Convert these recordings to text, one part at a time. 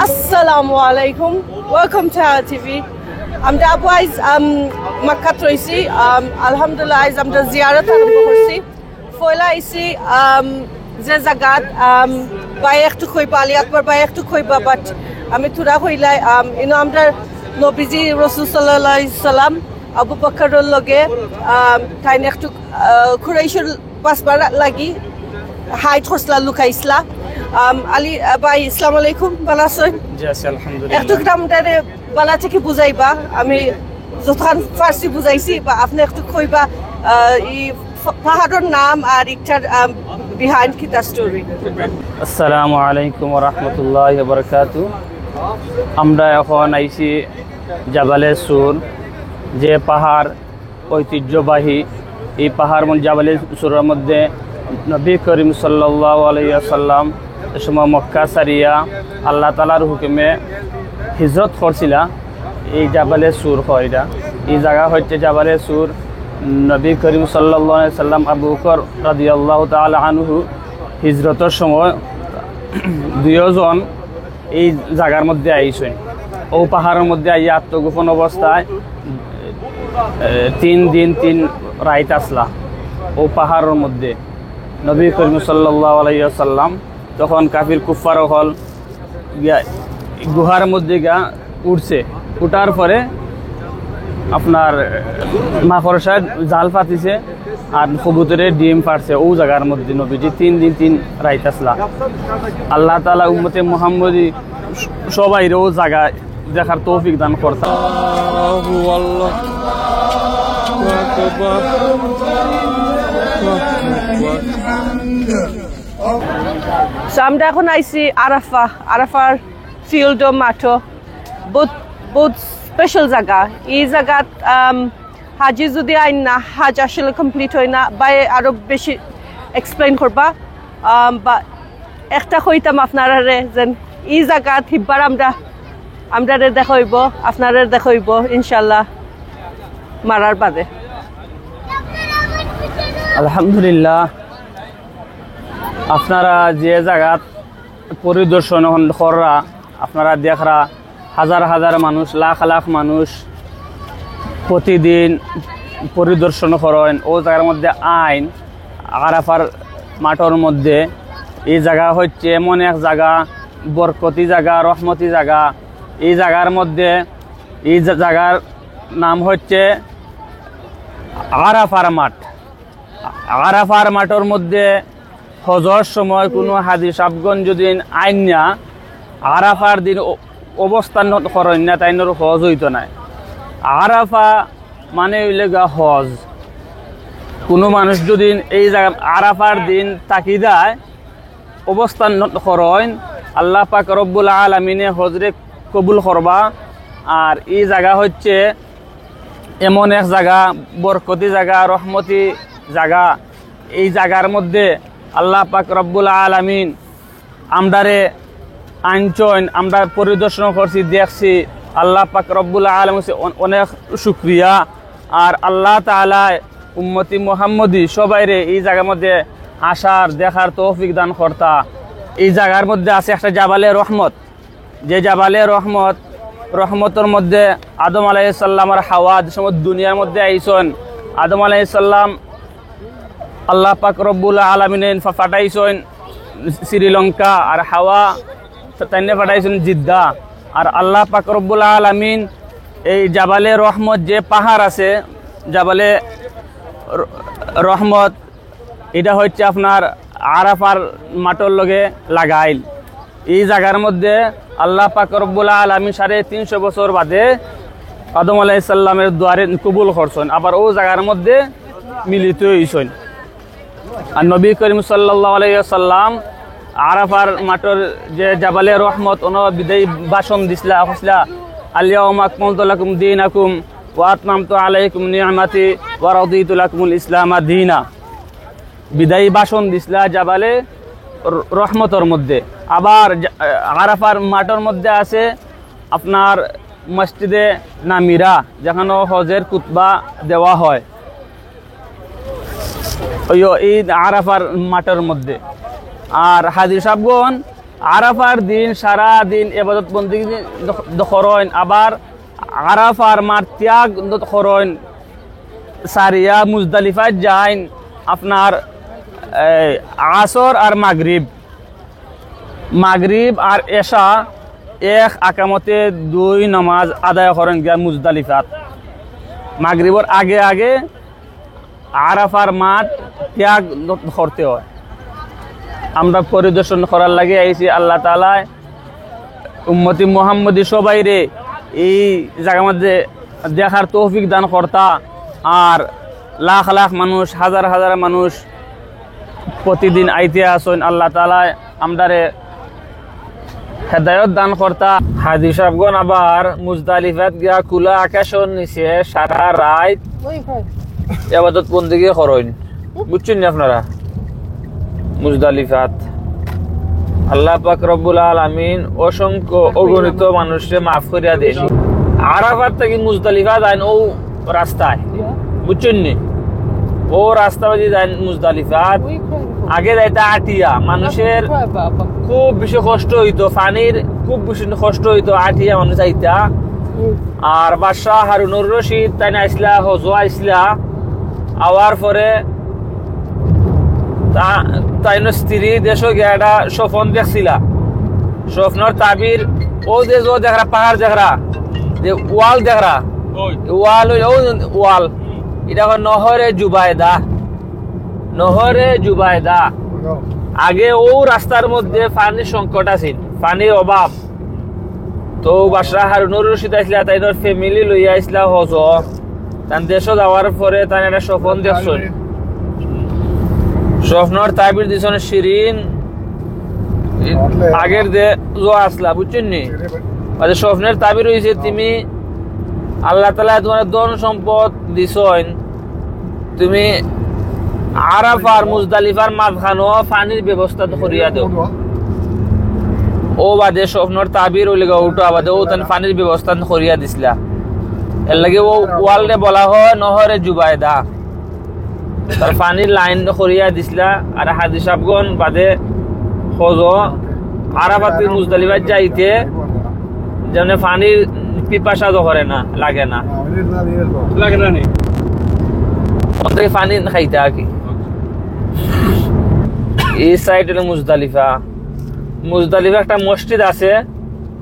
Assalamu alaikum. Welcome to our TV. I'm dabwise Makkah Troisi. Alhamdulillah, I'm the ziyarat arambo korsi. Foila isi যে জায়গাত বাইকটু কইবা আলী আকবর বাইকটু কইবা but আমি থোড়া কইলাই ইনো আমরা নবীজি রাসূল সাল্লাল্লাহু আলাইহি সাল্লাম আবু বকরের লগে তাইন একটু কুরাইশের পাসবার লাগি হাইট হসলা লুকাইসলা আলী ভাই আসসালামু আলাইকুম ভালো আছেন? জি আছি আলহামদুলিল্লাহ। একটু গ্রামটারে বালা থেকে বুঝাইবা আমি যতক্ষণ ফার্সি বুঝাইছি বা আপনি একটু কইবা ই পাহাড়ের নাম আর ইটার বিহাইন্ড কি তার স্টোরি। আসসালামু আলাইকুম ওয়া রাহমাতুল্লাহি ওয়া বারাকাতুহু। আমরা এখন আইছি জাবালে সুর, যে পাহাড় ঐতিহ্যবাহী। এই পাহাড় জাবালে সুরের মধ্যে নবী করিম সাল্লাল্লাহু আলাইহি ওয়াসাল্লাম এ সময় মক্কা সারিয়া আল্লাহ তাআলার হুকুমে হিজরত করছিলা। এই জাবালে সুর হয় এটা, এই জায়গা হচ্ছে জাবালে সুর। নবী করিম সাল্লাল্লাহু আলাইহি সাল্লাম আবু বকর রাদিয়াল্লাহু তাআলা আনহু হিজরতের সময় দুইজন এই জায়গার মধ্যে আইছেন। ও পাহাড়ের মধ্যে আইয়া আত্মগোপন অবস্থায় 3 দিন 3 রাত আসলা ও পাহাড়ের মধ্যে। নবী করিম সাল্লাল্লাহু আলাইহি ওয়াসাল্লাম তখন কাফির কুফার হল গুহার মধ্যে গিয়া উঠছে। উঠার পরে আপনার মাকড়সায় জাল পাতিছে আর কবুতরের ডিম পারছে ও জায়গার মধ্যে। নবীজি 3 দিন 3 রাত আসলা। আল্লাহ তাআলা উম্মতে মুহাম্মদী সবাই ও জায়গা দেখার তৌফিক দান করতা। আমরা এখন আইছি আরাফার ফিল্ড ও মাঠো বহুত স্পেশাল জায়গা। এই জায়গাত হাজি যদি আইন না হাজ আসলে কমপ্লিট হয় না বা আরো বেশি এক্সপ্লেইন করবা বা একটা কইতাম আপনারা যেন এই জায়গাত হিব্বার আমরা দেখাইব আপনারা দেখাইব ইনশাল্লাহ মারার বাদে। আলহামদুলিল্লাহ, আপনারা যে জায়গাত পরিদর্শন করা আপনারা দেখরা হাজার হাজার মানুষ লাখ লাখ মানুষ প্রতিদিন পরিদর্শন করেন। ও জায়গার মধ্যে আইন আরাফার মাঠের মধ্যে এই জায়গা হচ্ছে এমন এক জায়গা, বরকতি জায়গা, রহমতি জায়গা। এই জায়গার মধ্যে এই জায়গার নাম হচ্ছে আরাফার মাঠ। আরাফার মাঠের মধ্যে হজর সময় কোনো হাজি সাহেবগণ যদি আইন না আরাফার দিন অবস্থান করেন না তাইনোর হজ হইতো না। আরাফা মানে হইলে হজ। কোনো মানুষ যদি এই জায়গা আরাফার দিন তাকি দেয় অবস্থান করেন আল্লাহ পাক রব্বুল আলামিনে হজরে কবুল করবা। আর এই জায়গা হচ্ছে এমন এক জায়গা, বরকতি জায়গা, রহমতি জায়গা। এই জায়গার মধ্যে আল্লাহ পাক রব্বুল আলামিন আমদারে আইনচন আমরা পরিদর্শন করছি, দেখছি। আল্লাহ পাক রব্বুল আলামিন অনেক শুকরিয়া। আর আল্লাহ তাআলা উম্মতি মুহাম্মদী সবাইরে এই জায়গার মধ্যে আসার দেখার তৌফিক দান করতা। এই জায়গার মধ্যে আছে একটা জাবালে রহমত, যে জাবালে রহমতের মধ্যে আদম আলাইহিস সালাম আর হাওয়া সমস্ত দুনিয়ার মধ্যে আইসন। আদম আলাইহিস সালাম আল্লাহ পাক রব্বুল আলামিন পাঠাইছেন শ্রীলঙ্কা, আর হাওয়া তাইনে পাঠাইছেন জিদ্দা। আর আল্লাহ পাক রব্বুল আলামিন এই জাবালে রহমত যে পাহাড় আছে জাবালে রহমত, এটা হচ্ছে আপনার আরাফার মাঠের লগে লাগাইল। এই জায়গার মধ্যে আল্লাহ পাক রব্বুল আলামিন 350 বছর বাদে আদম আলাইহিস সালামের দুয়ারে কবুল করছেন, আবার ও জায়গার মধ্যে মিলিত হইছেন। আর নবী করিম সাল্লাল্লাহু আলাইহি ওয়াসাল্লাম আরাফার মাঠের যে জাবালে রহমত বিদায়ী ভাষণ দিছিলা, আল-ইয়াউমা আকমালতু লাকুম দীনাকুম ওয়া আতমামতু আলাইকুম নি'মাতি ওয়া রাদিতু লাকুমুল ইসলামা দীনা। বিদায়ী ভাষণ দিছিলা জাবালে রহমতের মধ্যে। আবার আরাফার মাঠের মধ্যে আছে আপনার মসজিদে নামিরা, যেখানে হজের খুতবা দেওয়া হয় ওই ঈদ আরাফার মাঠের মধ্যে। আর হাজি সাহেবগণ আরাফার দিন সারা দিন ইবাদত বন্দেগী করেন, আবার আরাফার মাঠ ত্যাগ করেন, সারিয়া মুজদালিফায় যাইন আপনার আসর আর মাগরিব আর এশা এক আকামতে 2 নামাজ আদায় করেন গিয়া মুজদালিফাত। মাগরিবর আগে আগে আরাফার মাঠ ত্যাগ করতে হয়। আমরা পরিদর্শন করার লাগে আইছি। আল্লাহ তাআলা উম্মতি মুহাম্মদী সবাইরে এই জায়গার মধ্যে দেখার তৌফিক দান করতা, আর লাখ লাখ মানুষ, হাজার হাজার মানুষ প্রতিদিন আইতে আসেন। আল্লাহ তাআলা আমরারে হেদায়ত দান করতা। হাজি সাহেবগণ আবার মুজদালিফাত গিয়া খোলা আকাশের নিচে সারা রাত ইবাদত বন্দেগী করেন। বুঝছেন না আপনারা? মুজদালিফাত আল্লাহ পাক রব্বুল আলামিন অসংখ্য অগণিত মানুষকে মাফ করিয়া দেন। আরাফাত থেকে মুজদালিফা যান ও রাস্তায়, বুঝছেন নি? ও রাস্তা বাজি যান মুজদালিফাত। আগে যাইতে আটিয়া, মানুষের খুব বেশি কষ্ট হইতো, পানির খুব বেশি কষ্ট হইতো, আটিয়া মানুষ যাইতা। আর বাদশাহ হারুনুর রশিদ তাই আইসলা, হজ আইসলা, আওয়ার পরে তাই স্ত্রী দেশ গিয়া একটা স্বপ্ন দেখছিলা। স্বপ্নর তাবির ও যে দেখরা পাহাড় দেখরা, যে ওয়াল দেখরা, ওয়াল এটা নহরে জুবাইদা। আগে ও রাস্তার মধ্যে পানির সংকট আছে, পানির অভাব। তো বাদশাহ হারুনুর রশিদ আইসলা, তাই ফ্যামিলি লইয়া আইসলা হজ। তার দেশ যাওয়ার পরে তাই একটা স্বপ্ন দেখছেন। স্বপ্নর তাবির দিছেন শিরিন আগের যে আসলা, বুঝছেন নি? স্বপ্নের তাবির হয়েছে তুমি আল্লাহ তাআলা তোমার ধন সম্পদ দিছেন, তুমি আরাফার মুজদালিফার মাঝখানো পানির ব্যবস্থা করিয়া দেও। ও বাদে স্বপ্নর তাবির ওই লেগে উঠো বাদে ও তার পানির ব্যবস্থা করিয়া দিছিলা। এর লাগে ও ওয়ালরে বলা হয় নহরে জুবাইদা, তার পানির লাইন করিয়া দিছিলা। আর হাজি সাহেবগণ বাদে হজ আরাফাত মুজদালিফাত যাইতে যেন পানির পিপাসা করে না, লাগে না পানি খাইতে আর কি। এই সাইড হলো মুজদালিফা। মুজদালিফা একটা মসজিদ আছে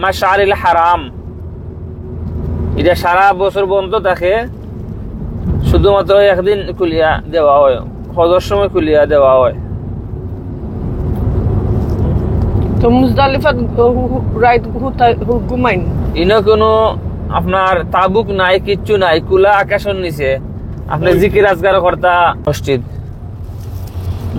মাশআরিল হারাম, এটা সারা বছর বন্ধ থাকে, শুধুমাত্র একদিন খুলিয়া দেওয়া হয়, হজের সময় খুলিয়া দেওয়া হয়। তো মুজদালিফা রাত ঘুমাইন, ইনো কোনো আপনার তাবুক নাই, কিচ্ছু নাই, খোলা আকাশের নিচে আপনি জিকির আজগার করতা।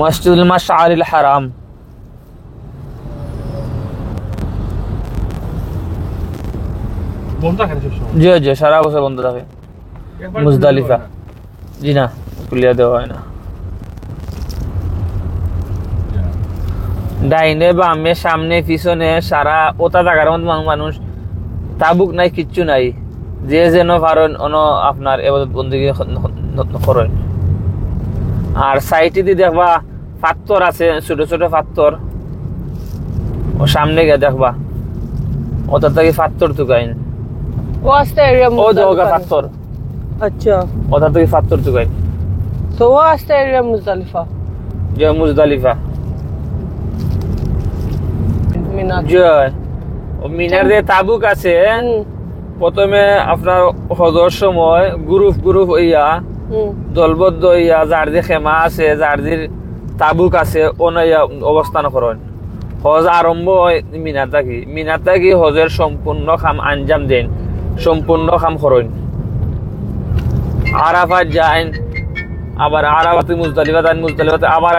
মসজিদুল মাশআরিল হারাম। জি জি সারা বছর বন্ধ থাকে মুজদালিফা। জি না, খুলিয়া দেওয়া হয় না। ডাইনে বামে সামনে পিছনে সারা ওটা জায়গার মধ্যে মানুষ, তাবুক নাই, কিচ্ছু নাই, যে যেন পারেন আপনার ইবাদত বন্দেগী করেন। আর সাইটে দিয়ে দেখবা পাথর আছে, ছোট ছোট পাথর, ও সামনে গিয়ে দেখবা ওটা থেকে পাথর টুকাইন, ও আস্তে এরিয়া ও জায়গা পাথর। আচ্ছা, ওটা থেকে পাথর টুকাইন। তো ও আস্তে এরিয়া মুজদালিফা, যে মুজদালিফা মিনার। জয় ও মিনার দিয়ে তাবুক আছে। প্রথমে আপনার হজর সময় গ্রুপ হইয়া দলবদ্ধ হইয়া যার যে খেমা আছে, যার যে তাবুক আছে, অনাইয়া অবস্থান করেন। হজ আরম্ভ হয় মিনার থাকি হজের সম্পূর্ণ কাম আঞ্জাম দেন, সম্পূর্ণ কাম করেন। আরাফাত যান, আবার আরাফাতে মুজদালিফা যান, মুজদালিফাতে আবার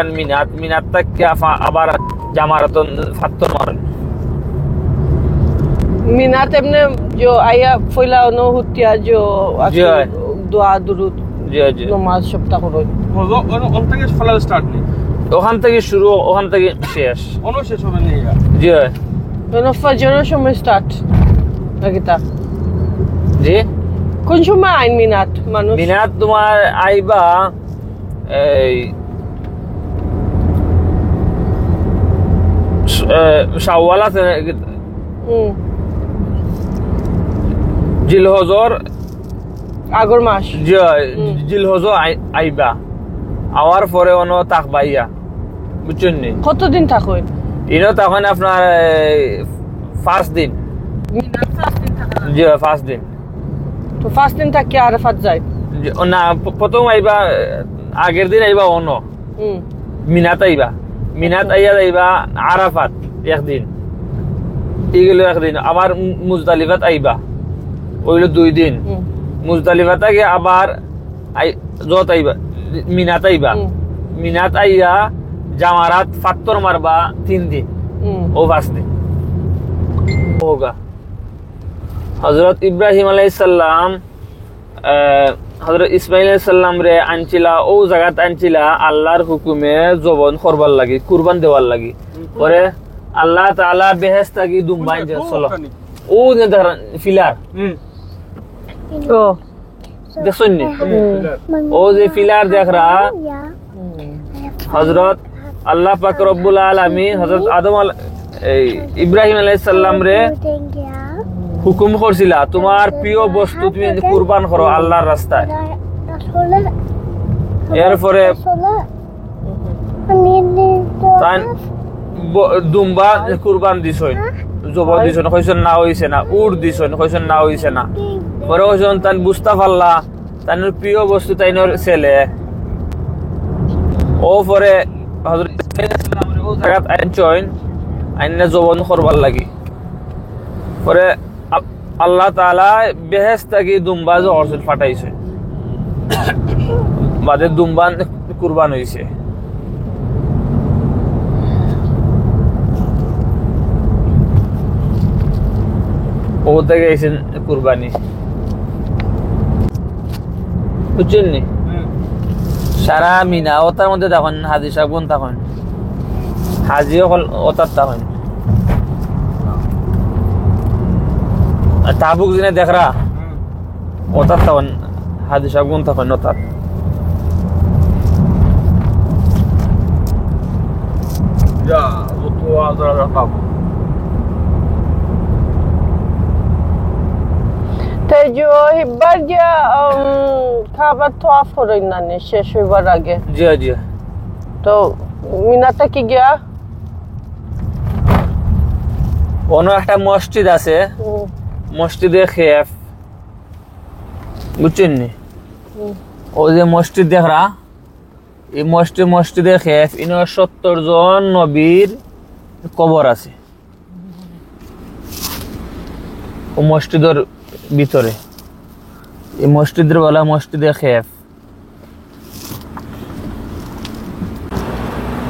মিনার থাকি আবার জামারাতন ফাত্তর মারেন। মিনাত এমনে जो आया फैला नो हुतिया जो दुआ दुरूद নামাজ সবটা করো। ওখান থেকে ফলা স্টার্ট নেই, ওখান থেকে শুরু, ওখান থেকে শেষ, কোনো শেষ হবে না। জি কোনো ফজরের সময় স্টার্ট লাগিতা। জি কোন সময় আইন মিনাত মানুষ? মিনাত তোমার আইবা এই শাওয়াল আছে, হুম জিলহজর আগর মাস জিলহজর আইবা, আওয়ার পরে অন তাকবাইয়া, বুঝছেন নি? কতদিন থাকুন? ইনো তখন আপনার 5 দিন, জি 5 দিন। তো 5 দিন থাকি আরাফাত যায় না, প্রথম আইবা আগের দিন আইবা অন মিনাত আইবা, মিনাত আইয়া যাইবা আরাফাত একদিন, এগুলো একদিন। আবার মুজদালিফাত আইবা, ওইগুলো 2 দিন। মুজদালিফাত আগে আবার যত আইবা মিনাত আইবা, মিনাত আইয়া জামারাত ফাত্তর মারবা 3 দিন, ও 5 দিন হোগা। হযরত ইব্রাহিম আলাইহিস সালাম হযরত ইসমাইল আলাইহিস সালাম রে আনছিলা, ও জায়গাত আনছিলা আল্লাহর হুকুমে জবন করবার লাগি, কুরবান দেওয়ার লাগি। পরে আল্লাহ তাআলা বেহেশত কি দুম্বাই যে চলো ও যে ফিলার ও দেখছেন নি, ও যে ফিলার দেখরা হযরত আল্লাহ পাক রব্বুল আলামিন হযরত আদম ইব্রাহিম আলাইহিস সালাম রে হুকুম করছিলা তোমার প্রিয় বস্তু তুমি কুরবান করো আল্লাহর রাস্তায়। এরপরে দুম্বা কুরবান দিছই, জব দিছই, কইছেন না হইছে না, উট দিছই, কইছেন না হইছে না। পরে কইছেন তান বুঝতা পারলা তার প্রিয় বস্তু তাইনর ছেলে। ও পরে হযরত ইসমাঈল আলাইহিস সালাম ও জায়গাত আনছইন, আইনা জবন করবার লাগি। পরে আল্লাহ তাআলা বেহেশত কি দুম্বা জহরসুল ফাটাইছে, বাদে দুম্বা কুরবান হইছে। ও থেকে এসেন কুরবানি, বুঝছেন নি? সারা মিনা ওটার মধ্যে তখন হাজি সাহেব বোন তখন হাজিও ওটার তখন তাবুক জিনে দেখরা ওটার তখন হাজি সাহেব বোন তখন ওটার যা তো আদরা রাখাব। তেজো হিব্বার গিয়া খাবার তো অফ করেন না শেষ হইবার আগে। জি জি। তো মিনাতে কি গিয়া অন্য একটা মসজিদ আছে, মসজিদে খেফ, বুঝছেন নি? ও যে মসজিদ দেখরা, এই মসজিদে খেফ, ইন 70 জন নবীর কবর আছে ও মসজিদের ভিতরে। এই মসজিদের বলা মসজিদে খেফ।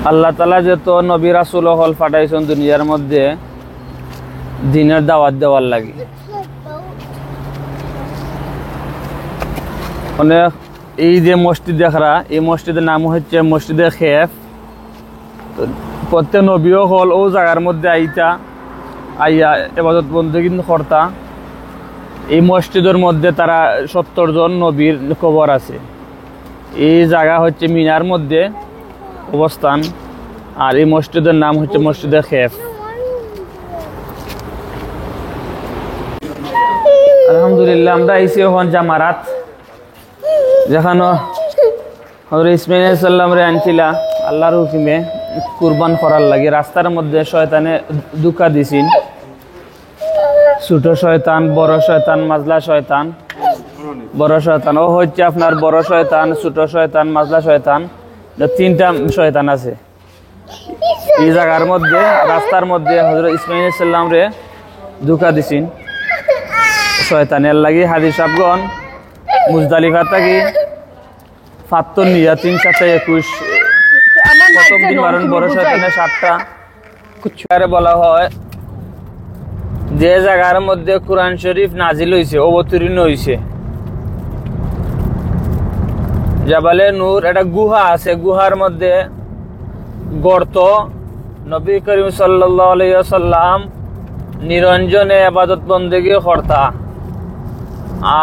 আল্লাহ তাআলা যত নবী রাসূল হল পাঠাইছেন দুনিয়ার মধ্যে দিনের দাওয়াত দেওয়ার লাগি। অনেক এই যে মসজিদ দেখরা, এই মসজিদের নাম হচ্ছে মসজিদে খেফ। প্রত্যেক নবীও হল ও জায়গার মধ্যে আইয়া ইবাদত বন্দেগী করতা। এই মসজিদের মধ্যে তারা 70 জন নবীর কবর আছে। এই জায়গা হচ্ছে মিনার মধ্যে অবস্থান, আর এই মসজিদের নাম হচ্ছে মসজিদে খেফ। আলহামদুলিল্লাহ আমরা আইসি এখন জামারাত, যেখানে হযরত ইসমাঈল আলাইহিস সালাম রে আনছিলা আল্লাহর হুকুমে কুরবান করার লাগি। রাস্তার মধ্যে শয়তানে ধোঁকা দিছিল, ছোট শয়তান, বড় শয়তান, মাজলা শয়তান। বড় শয়তান ও হচ্ছে আপনার বড় শয়তান, ছোট শয়তান, মাজলা শয়তান, 3টা শয়তান আছে এই জায়গার মধ্যে। রাস্তার মধ্যে হযরত ইসমাঈল আলাইহিস সালাম রে ধোঁকা দিছিল শয়তানের লাগি। হাজী সাহেবগণ মুজদালিফা থাকি ফাত্তর নিয়া 3 7 21 প্রথম দিন মারণ বড় শয়তানের 7টা কুচ্ছারে বলা হয়। যে জায়গার মধ্যে কোরআন শরীফ নাজিল হইছে, অবতীর্ণ হইছে, জাবালে নূর, একটা গুহা আছে। গুহার মধ্যে গর্ত, নবী করিম সাল্লাল্লাহু আলাইহি ওয়াসাল্লাম নিরঞ্জনে ইবাদত বন্দেগী করতা।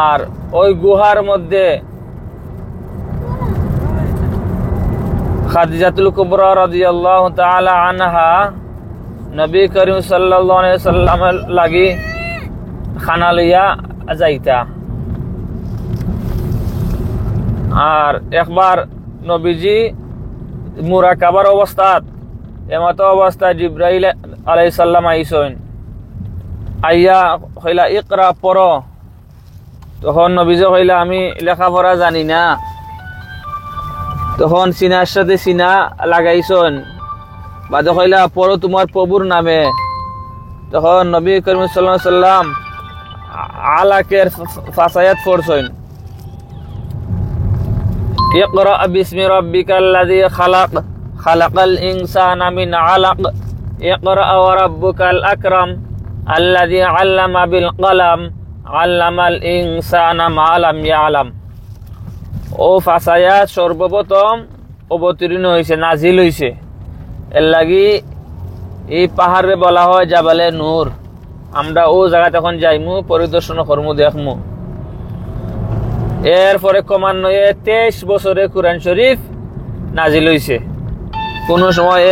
আর ওই গুহার মধ্যে খাদিজাতুল কুবরা রাদিয়াল্লাহু তাআলা আনহা নবী করিম সাল্লাল্লাহু আলাইহি সাল্লাম লাগি খানা লইয়া যাইতা। আর একবার নবীজি মুরাকাবার অবস্থাত এমত অবস্থায় জিব্রাইল আলাইহিস সালাম আইসেন, আইয়া কইলা ইকরা পড়ো। তখন নবীজি কইলা আমি লেখাপড়া জানি না। তখন সিনার সাথে সিনা লাগাইছেন, বাদে কইলা পড়ো তোমার প্রভুর নামে। তখন নবী করিম সাল্লাল্লাহু আলাইহি সাল্লাম আলাকের ফাসায়াত পড়ছেন, ইকরা বিসমি রাব্বিকাল্লাযী খালাক খালাকাল ইনসানা মিন আলাক ইকরা ওয়া রাব্বুকাল আকরাম আল্লাযী আল্লামা বিল কলম আল্লামাল ইনসানা মা লাম ইয়ালাম। ও ফাসায়াত সর্বপ্রথম অবতীর্ণ হয়েছে, নাজিল হয়েছে। এর লাগি এই পাহাড়ে বলা হয় জাবালে নূর। আমরা ও জায়গা তখন যাইমু, পরিদর্শন করমু, দেখমু। এরপরে ক্রমান্বয়ে 23 বছরে কুরআন শরীফ নাজিল হয়েছে। কোন সময়